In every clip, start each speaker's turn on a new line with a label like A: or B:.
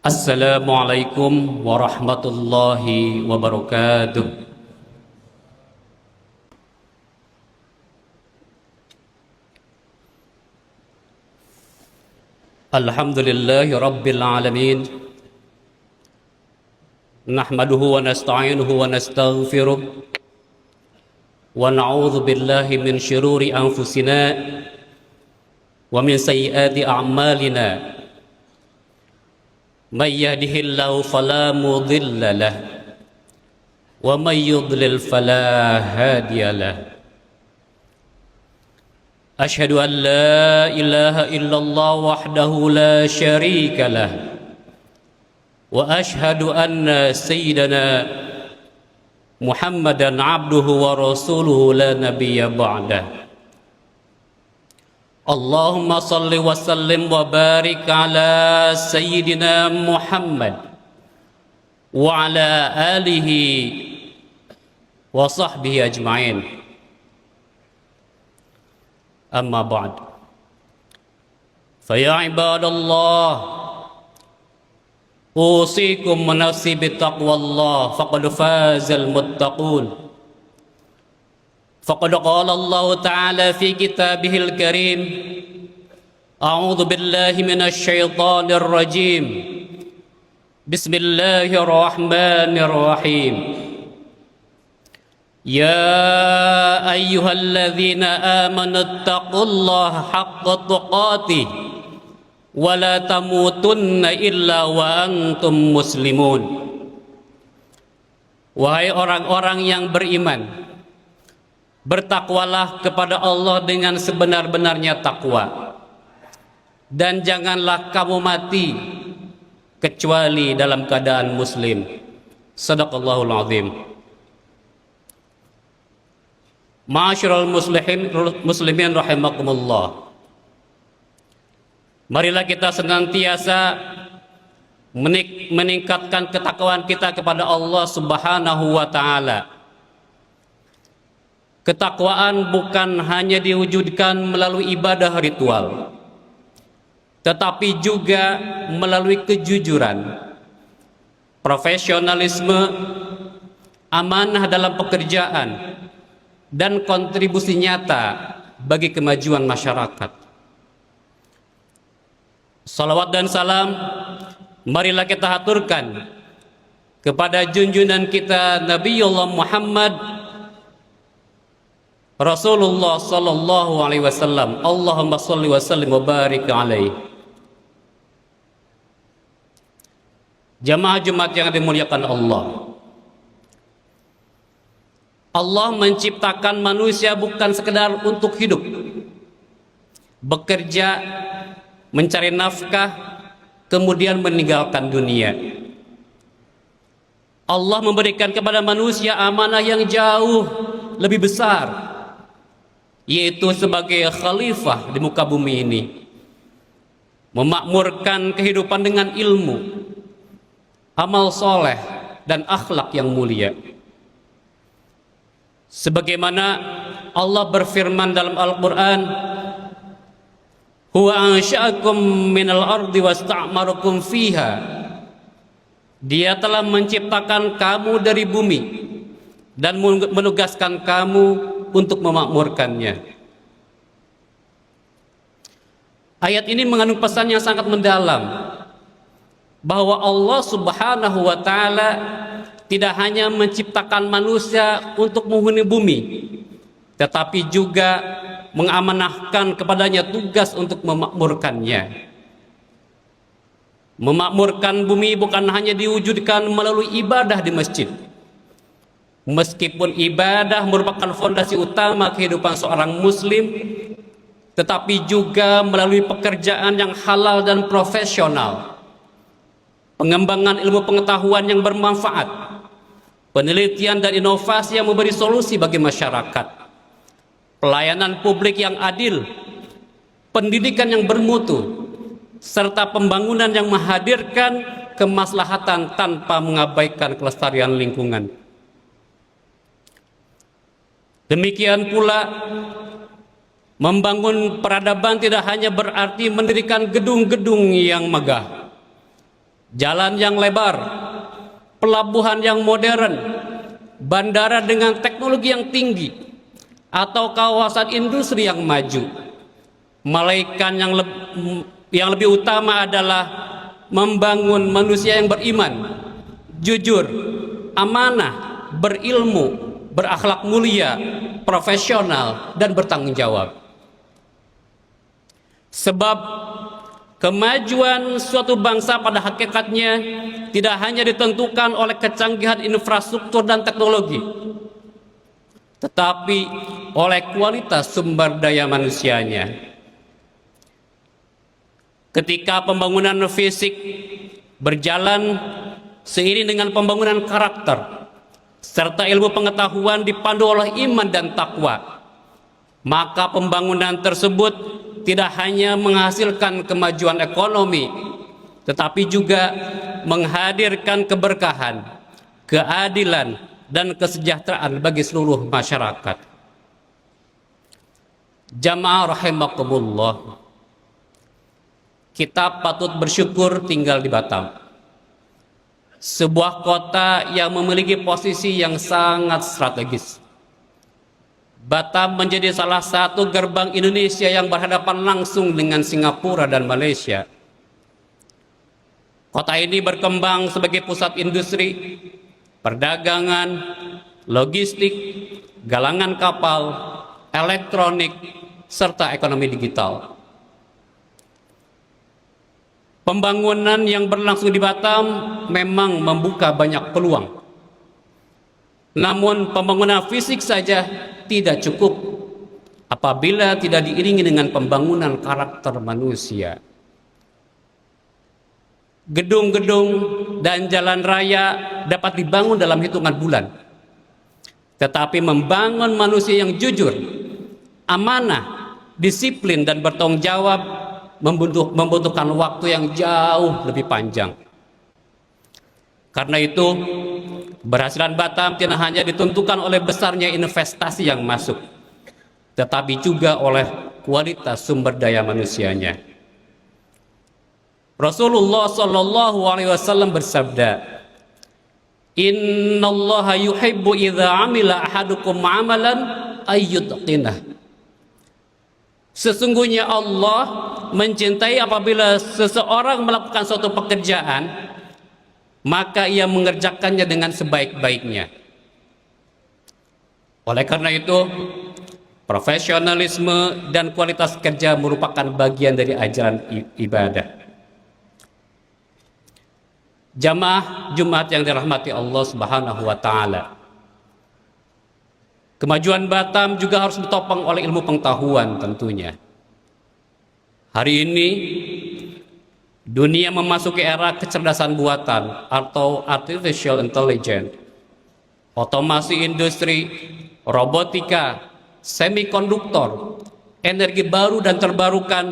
A: Assalamualaikum warahmatullahi wabarakatuh. Alhamdulillahi rabbil alamin. Nahmaduhu wa nasta'inuhu wa nastaghfiruh. Wa na'udzu billahi min syururi anfusina wa min sayyiati a'malina. Man yahdihillahu fala mudilla lahu wa man yudlil fala hadiya lahu. Asyhadu an la ilaha illallah wahdahu la syarika lah wa asyhadu anna sayyidana Muhammadan abduhu wa rasuluhu la nabiyya ba'dah. Allahumma salli wa sallim wa barik ala sayyidina Muhammad wa ala alihi wa sahbihi ajma'in. Amma ba'd. Fa ya ibadallah, usikum wa nafsi bittaqwallah faqad fazal muttaqun. Faqad qala Allah Ta'ala fi kitabihil karim, a'udzu billahi minasy syaithanir rajim. Bismillahirrahmanirrahim. Ya ayyuhalladzina amanu taqullaha haqqa tuqatih wa la tamutunna illa wa antum muslimun. Wahai orang-orang yang beriman, bertakwalah kepada Allah dengan sebenar-benarnya takwa, dan janganlah kamu mati kecuali dalam keadaan muslim. Shadaqallahul azim. Ma'asyiral muslimin rahimakumullah. Marilah kita senantiasa meningkatkan ketakwaan kita kepada Allah Subhanahu wa taala. Ketakwaan bukan hanya diwujudkan melalui ibadah ritual, tetapi juga melalui kejujuran, profesionalisme, amanah dalam pekerjaan, dan kontribusi nyata bagi kemajuan masyarakat. Salawat dan salam marilah kita haturkan kepada junjungan kita Nabiullah Muhammad Rasulullah sallallahu alaihi wasallam. Allahumma shalli wa sallim wa barik alaihi. Jamaah Jumat yang dimuliakan Allah, Allah menciptakan manusia bukan sekedar untuk hidup, bekerja, mencari nafkah, kemudian meninggalkan dunia. Allah memberikan kepada manusia amanah yang jauh lebih besar, yaitu sebagai khalifah di muka bumi ini, memakmurkan kehidupan dengan ilmu, amal soleh, dan akhlak yang mulia. Sebagaimana Allah berfirman dalam Al-Quran, huwa ansha'akum minal ardi wasta'marukum fiha. Dia telah menciptakan kamu dari bumi dan menugaskan kamu untuk memakmurkannya. Ayat ini mengandung pesan yang sangat mendalam, bahwa Allah Subhanahu wa taala tidak hanya menciptakan manusia untuk menghuni bumi, tetapi juga mengamanahkan kepadanya tugas untuk memakmurkannya. Memakmurkan bumi bukan hanya diwujudkan melalui ibadah di masjid. Meskipun ibadah merupakan fondasi utama kehidupan seorang muslim, tetapi juga melalui pekerjaan yang halal dan profesional, pengembangan ilmu pengetahuan yang bermanfaat, penelitian dan inovasi yang memberi solusi bagi masyarakat, pelayanan publik yang adil, pendidikan yang bermutu, serta pembangunan yang menghadirkan kemaslahatan tanpa mengabaikan kelestarian lingkungan. Demikian pula, membangun peradaban tidak hanya berarti mendirikan gedung-gedung yang megah jalan yang lebar, pelabuhan yang modern, bandara dengan teknologi yang tinggi, atau kawasan industri yang maju, melainkan yang lebih utama adalah membangun manusia yang beriman, jujur, amanah, berilmu, berakhlak mulia, profesional, dan bertanggung jawab. Sebab kemajuan suatu bangsa pada hakikatnya tidak hanya ditentukan oleh kecanggihan infrastruktur dan teknologi, tetapi oleh kualitas sumber daya manusianya. Ketika pembangunan fisik berjalan seiring dengan pembangunan karakter serta ilmu pengetahuan dipandu oleh iman dan takwa, maka pembangunan tersebut tidak hanya menghasilkan kemajuan ekonomi, tetapi juga menghadirkan keberkahan, keadilan, dan kesejahteraan bagi seluruh masyarakat. Jamaah rahimakumullah, kita patut bersyukur tinggal di Batam, sebuah kota yang memiliki posisi yang sangat strategis. Batam menjadi salah satu gerbang Indonesia yang berhadapan langsung dengan Singapura dan Malaysia. Kota ini berkembang sebagai pusat industri, perdagangan, logistik, galangan kapal, elektronik, serta ekonomi digital. Pembangunan yang berlangsung di Batam memang membuka banyak peluang. Namun pembangunan fisik saja tidak cukup apabila tidak diiringi dengan pembangunan karakter manusia. Gedung-gedung dan jalan raya dapat dibangun dalam hitungan bulan, tetapi membangun manusia yang jujur, amanah, disiplin, dan bertanggung jawab membutuhkan waktu yang jauh lebih panjang. Karena itu, keberhasilan Batam tidak hanya ditentukan oleh besarnya investasi yang masuk, tetapi juga oleh kualitas sumber daya manusianya. Rasulullah Shallallahu Alaihi Wasallam bersabda, Innallaha yuhibbu idza amila ahadukum amalan ayyutqinah. Sesungguhnya Allah mencintai apabila seseorang melakukan suatu pekerjaan, maka ia mengerjakannya dengan sebaik-baiknya. Oleh karena itu, profesionalisme dan kualitas kerja merupakan bagian dari ajaran ibadah. Jamaah Jumat yang dirahmati Allah Subhanahu wa taala. Kemajuan Batam juga harus ditopang oleh ilmu pengetahuan tentunya. Hari ini dunia memasuki era kecerdasan buatan atau artificial intelligence, otomasi industri, robotika, semikonduktor, energi baru dan terbarukan,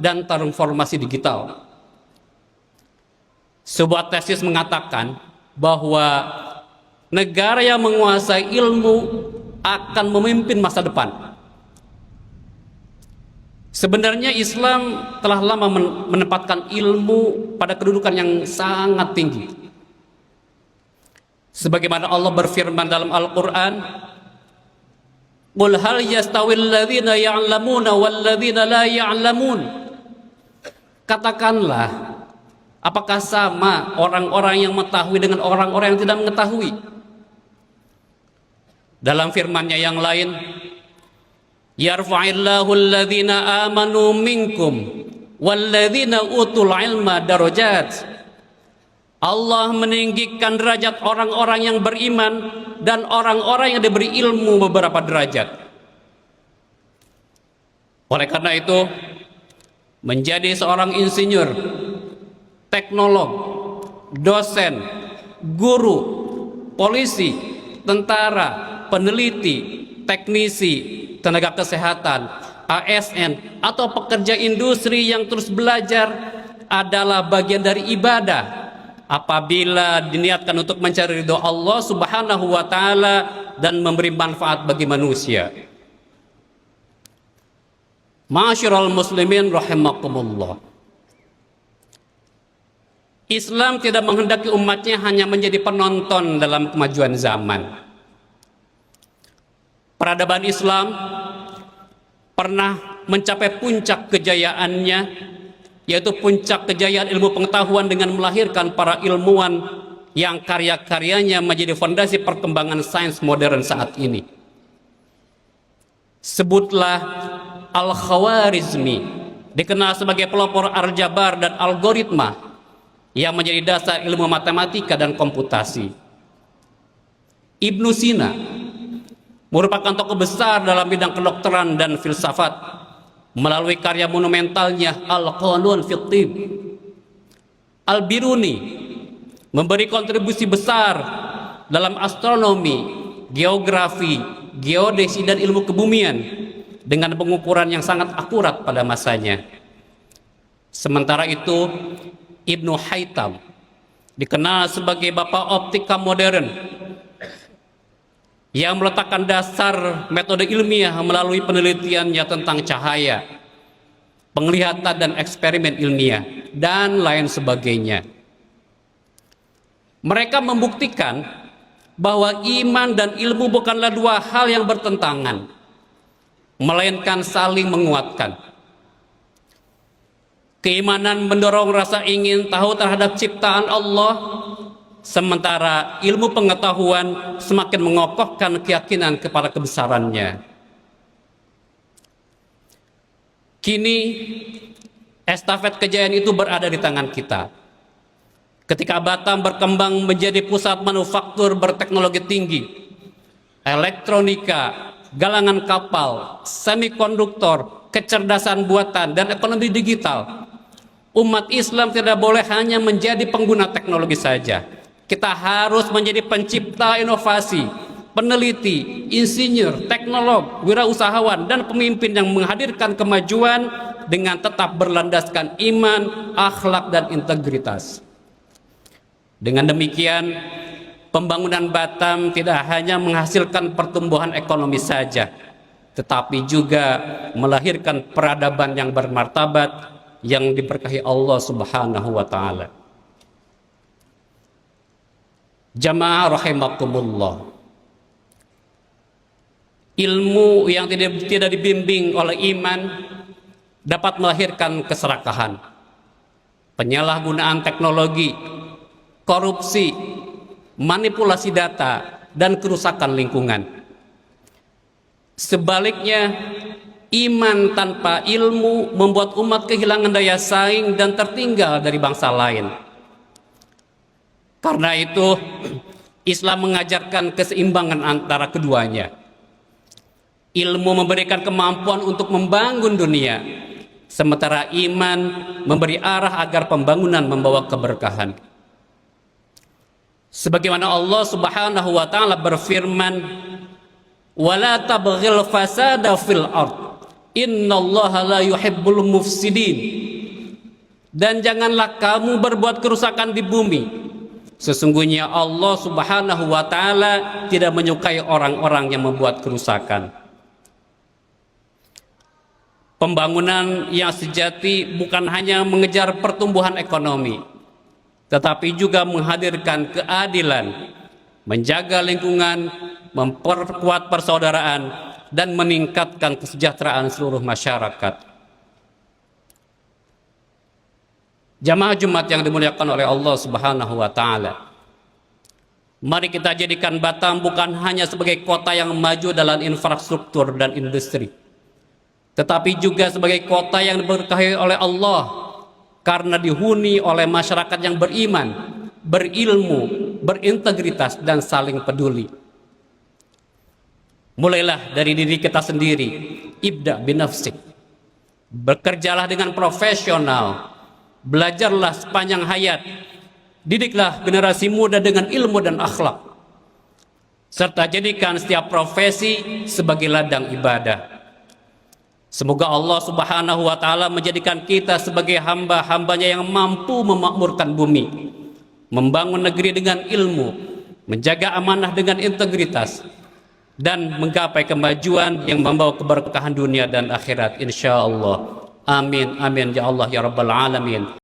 A: dan transformasi digital. Sebuah tesis mengatakan bahwa negara yang menguasai ilmu akan memimpin masa depan. Sebenarnya Islam telah lama menempatkan ilmu pada kedudukan yang sangat tinggi. Sebagaimana Allah berfirman dalam Al-Quran, Qul hal yastawil ladzina ya'lamuna wal ladzina la ya'lamun. Katakanlah, apakah sama orang-orang yang mengetahui dengan orang-orang yang tidak mengetahui? Dalam firman-Nya yang lain, Yarfa'illahu alladhina amanu minkum walladhina utul ilma darajat. Allah meninggikan derajat orang-orang yang beriman dan orang-orang yang diberi ilmu beberapa derajat. Oleh karena itu, menjadi seorang insinyur, teknolog, dosen, guru, polisi, tentara, peneliti, teknisi, tenaga kesehatan, ASN, atau pekerja industri yang terus belajar adalah bagian dari ibadah apabila diniatkan untuk mencari ridho Allah Subhanahu wa taala dan memberi manfaat bagi manusia. Ma'asyiral muslimin rahimakumullah. Islam tidak menghendaki umatnya hanya menjadi penonton dalam kemajuan zaman. Peradaban Islam pernah mencapai puncak kejayaannya, yaitu puncak kejayaan ilmu pengetahuan dengan melahirkan para ilmuwan yang karya-karyanya menjadi fondasi perkembangan sains modern saat ini. Sebutlah Al-Khwarizmi, dikenal sebagai pelopor aljabar dan algoritma yang menjadi dasar ilmu matematika dan komputasi. Ibnu Sina merupakan tokoh besar dalam bidang kedokteran dan filsafat melalui karya monumentalnya Al-Qanun fi Tibb. Al-Biruni memberi kontribusi besar dalam astronomi, geografi, geodesi dan ilmu kebumian dengan pengukuran yang sangat akurat pada masanya. Sementara itu, Ibnu Haytham dikenal sebagai bapak optika modern yang meletakkan dasar metode ilmiah melalui penelitiannya tentang cahaya, penglihatan dan eksperimen ilmiah, dan lain sebagainya. Mereka membuktikan bahwa iman dan ilmu bukanlah dua hal yang bertentangan, melainkan saling menguatkan. Keimanan mendorong rasa ingin tahu terhadap ciptaan Allah, sementara ilmu pengetahuan semakin mengokohkan keyakinan kepada kebesarannya. Kini estafet kejayaan itu berada di tangan kita. Ketika Batam berkembang menjadi pusat manufaktur berteknologi tinggi, elektronika, galangan kapal, semikonduktor, kecerdasan buatan, dan ekonomi digital, umat Islam tidak boleh hanya menjadi pengguna teknologi saja. Kita harus menjadi pencipta inovasi, peneliti, insinyur, teknolog, wirausahawan, dan pemimpin yang menghadirkan kemajuan dengan tetap berlandaskan iman, akhlak, dan integritas. Dengan demikian, pembangunan Batam tidak hanya menghasilkan pertumbuhan ekonomi saja, tetapi juga melahirkan peradaban yang bermartabat yang diberkahi Allah Subhanahu wa taala. Jamaah rahimakumullah. Ilmu yang tidak dibimbing oleh iman dapat melahirkan keserakahan, penyalahgunaan teknologi, korupsi, manipulasi data, dan kerusakan lingkungan. Sebaliknya, iman tanpa ilmu membuat umat kehilangan daya saing dan tertinggal dari bangsa lain. Karena itu, Islam mengajarkan keseimbangan antara keduanya. Ilmu memberikan kemampuan untuk membangun dunia, sementara iman memberi arah agar pembangunan membawa keberkahan. Sebagaimana Allah Subhanahu wa taala berfirman, "Wala tabghil fasada fil ard. Innallaha la yuhibbul mufsidin." Dan janganlah kamu berbuat kerusakan di bumi. Sesungguhnya Allah Subhanahu wa taala tidak menyukai orang-orang yang membuat kerusakan. Pembangunan yang sejati bukan hanya mengejar pertumbuhan ekonomi, tetapi juga menghadirkan keadilan, menjaga lingkungan, memperkuat persaudaraan, dan meningkatkan kesejahteraan seluruh masyarakat. Jamaah Jumat yang dimuliakan oleh Allah Subhanahu wa taala, mari kita jadikan Batam bukan hanya sebagai kota yang maju dalam infrastruktur dan industri, tetapi juga sebagai kota yang diberkahi oleh Allah karena dihuni oleh masyarakat yang beriman, berilmu, berintegritas, dan saling peduli. Mulailah dari diri kita sendiri. Ibda binafsik. Bekerjalah dengan profesional. Belajarlah sepanjang hayat. Didiklah generasi muda dengan ilmu dan akhlak. Serta jadikan setiap profesi sebagai ladang ibadah. Semoga Allah Subhanahu wa taala menjadikan kita sebagai hamba-hambanya yang mampu memakmurkan bumi, membangun negeri dengan ilmu, menjaga amanah dengan integritas, dan menggapai kemajuan yang membawa keberkahan dunia dan akhirat insyaallah. Amin amin ya Allah ya rabbal alamin.